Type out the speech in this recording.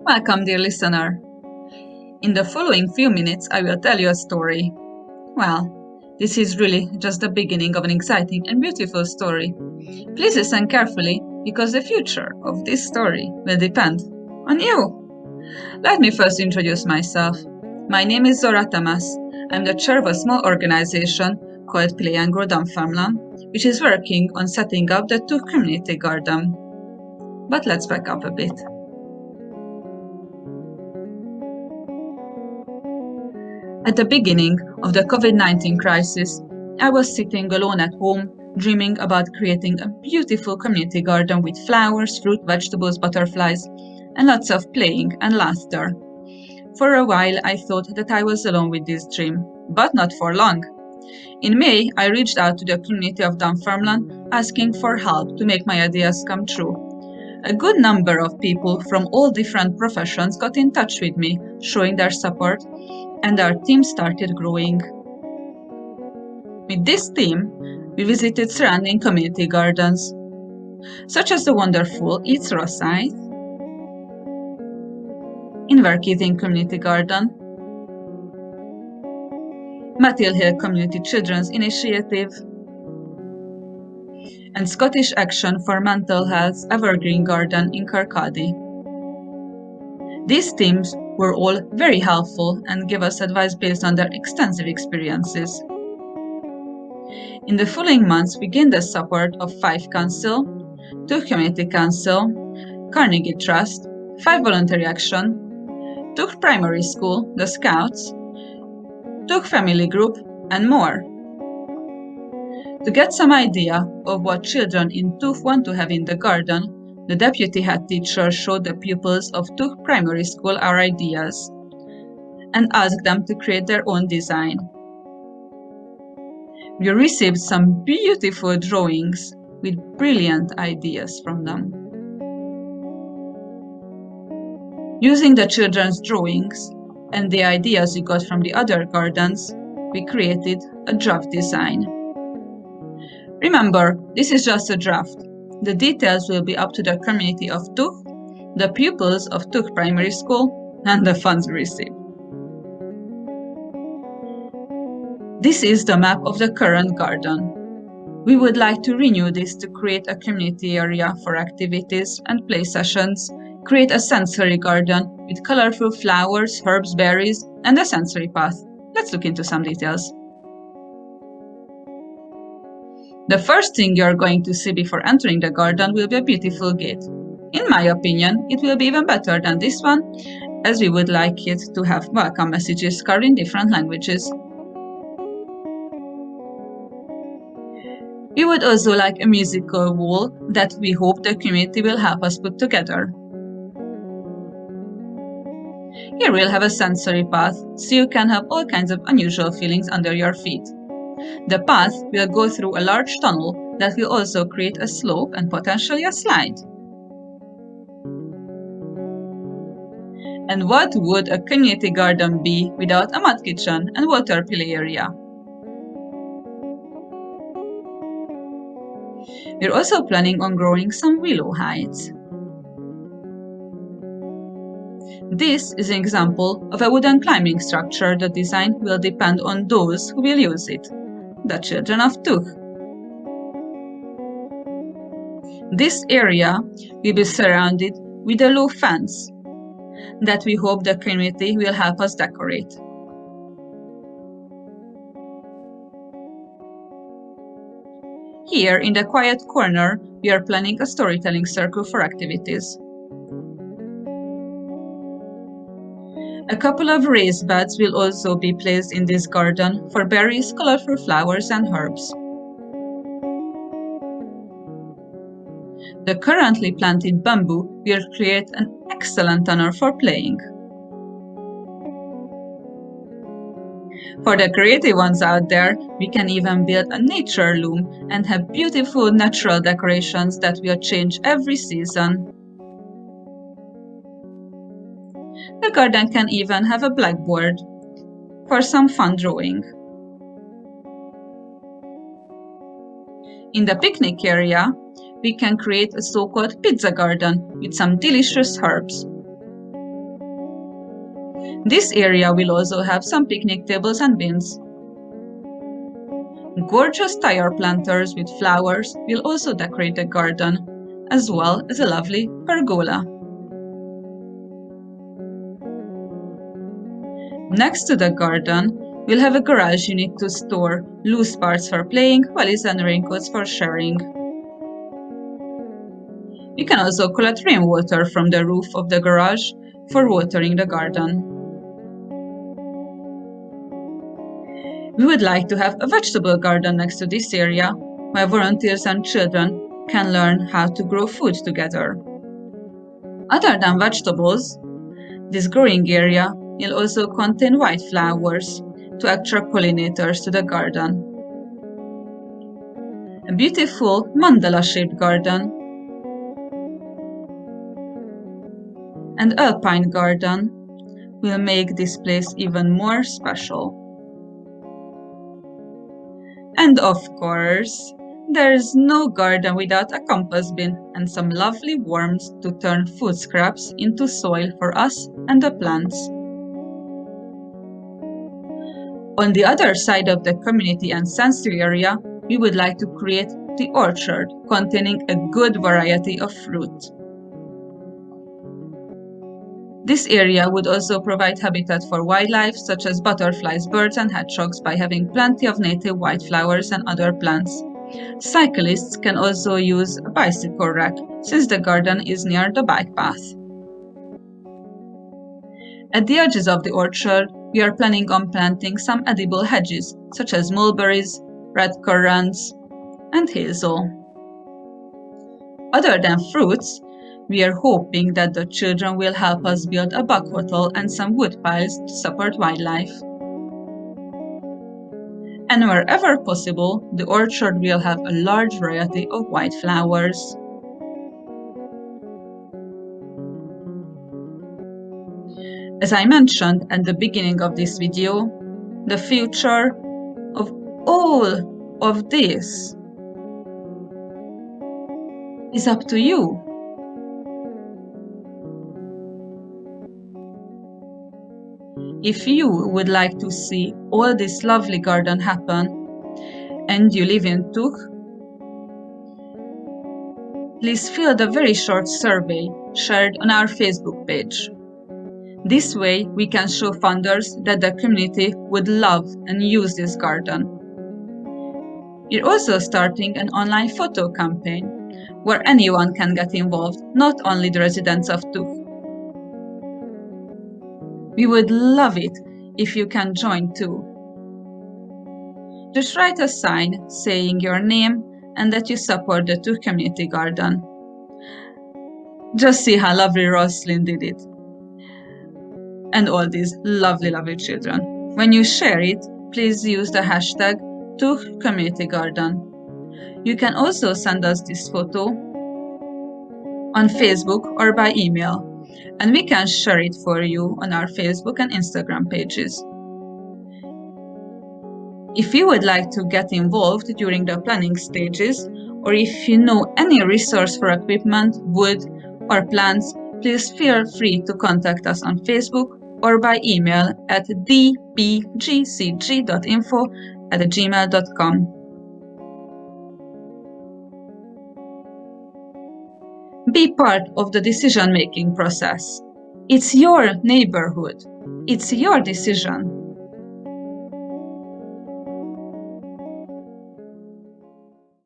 Welcome, dear listener. In the following few minutes, I will tell you a story. Well, this is really just the beginning of an exciting and beautiful story. Please listen carefully because the future of this story will depend on you. Let me first introduce myself. My name is Zora Tamas. I'm the chair of a small organization called Play and Grow Dunfermline, which is working on setting up the Community Garden. But let's back up a bit. At the beginning of the COVID-19 crisis, I was sitting alone at home, dreaming about creating a beautiful community garden with flowers, fruit, vegetables, butterflies, and lots of playing and laughter. For a while, I thought that I was alone with this dream, but not for long. In May, I reached out to the community of Dunfermline, asking for help to make my ideas come true. A good number of people from all different professions got in touch with me, showing their support, and our team started growing. With this team, we visited surrounding community gardens, such as the wonderful Eats Rosyth, Inverkeithing Community Garden, Mathill Hill Community Children's Initiative, and Scottish Action for Mental Health Evergreen Garden in Kirkcaldy. These teams were all very helpful and gave us advice based on their extensive experiences. In the following months, we gained the support of Fife Council, Tuch Community Council, Carnegie Trust, Fife Voluntary Action, Tuch Primary School, the Scouts, Tuch Family Group, and more. To get some idea of what children in Tuch want to have in the garden, the deputy head teacher showed the pupils of Tuch Primary School our ideas and asked them to create their own design. We received some beautiful drawings with brilliant ideas from them. Using the children's drawings and the ideas we got from the other gardens, we created a draft design. Remember, this is just a draft. The details will be up to the community of Tuch, the pupils of Tuch Primary School, and the funds we receive. This is the map of the current garden. We would like to renew this to create a community area for activities and play sessions, create a sensory garden with colorful flowers, herbs, berries, and a sensory path. Let's look into some details. The first thing you're going to see before entering the garden will be a beautiful gate. In my opinion, it will be even better than this one, as we would like it to have welcome messages carved in different languages. We would also like a musical wall that we hope the community will help us put together. Here we'll have a sensory path, so you can have all kinds of unusual feelings under your feet. The path will go through a large tunnel that will also create a slope and potentially a slide. And what would a community garden be without a mud kitchen and water play area? We're also planning on growing some willow heights. This is an example of a wooden climbing structure. The design will depend on those who will use it, the children of Tuch. This area will be surrounded with a low fence that we hope the community will help us decorate. Here in the quiet corner, we are planning a storytelling circle for activities. A couple of raised beds will also be placed in this garden for berries, colorful flowers, and herbs. The currently planted bamboo will create an excellent tunnel for playing. For the creative ones out there, we can even build a nature loom and have beautiful natural decorations that will change every season. The garden can even have a blackboard for some fun drawing. In the picnic area, we can create a so-called pizza garden with some delicious herbs. This area will also have some picnic tables and bins. Gorgeous tire planters with flowers will also decorate the garden, as well as a lovely pergola. Next to the garden, we'll have a garage unit to store loose parts for playing, wellies and raincoats for sharing. We can also collect rainwater from the roof of the garage for watering the garden. We would like to have a vegetable garden next to this area, where volunteers and children can learn how to grow food together. Other than vegetables, this growing area will also contain white flowers to attract pollinators to the garden. A beautiful mandala-shaped garden and alpine garden will make this place even more special. And of course, there is no garden without a compost bin and some lovely worms to turn food scraps into soil for us and the plants. On the other side of the community and sensory area, we would like to create the orchard containing a good variety of fruit. This area would also provide habitat for wildlife such as butterflies, birds and hedgehogs by having plenty of native wildflowers and other plants. Cyclists can also use a bicycle rack since the garden is near the bike path. At the edges of the orchard, we are planning on planting some edible hedges such as mulberries, red currants, and hazel. Other than fruits, we are hoping that the children will help us build a bug hotel and some wood piles to support wildlife. And wherever possible, the orchard will have a large variety of white flowers. As I mentioned at the beginning of this video, the future of all of this is up to you. If you would like to see all this lovely garden happen and you live in Tuk, please fill the very short survey shared on our Facebook page. This way we can show funders that the community would love and use this garden. We're also starting an online photo campaign where anyone can get involved, not only the residents of Tuk. We would love it if you can join too. Just write a sign saying your name and that you support the Tuk Community Garden. Just see how lovely Roslyn did it. And all these lovely, lovely children. When you share it, please use the hashtag Tuk Community Garden. You can also send us this photo on Facebook or by email, and we can share it for you on our Facebook and Instagram pages. If you would like to get involved during the planning stages, or if you know any resource for equipment, wood, or plants, please feel free to contact us on Facebook or by email at dpgcg.info@gmail.com. Be part of the decision-making process. It's your neighborhood. It's your decision.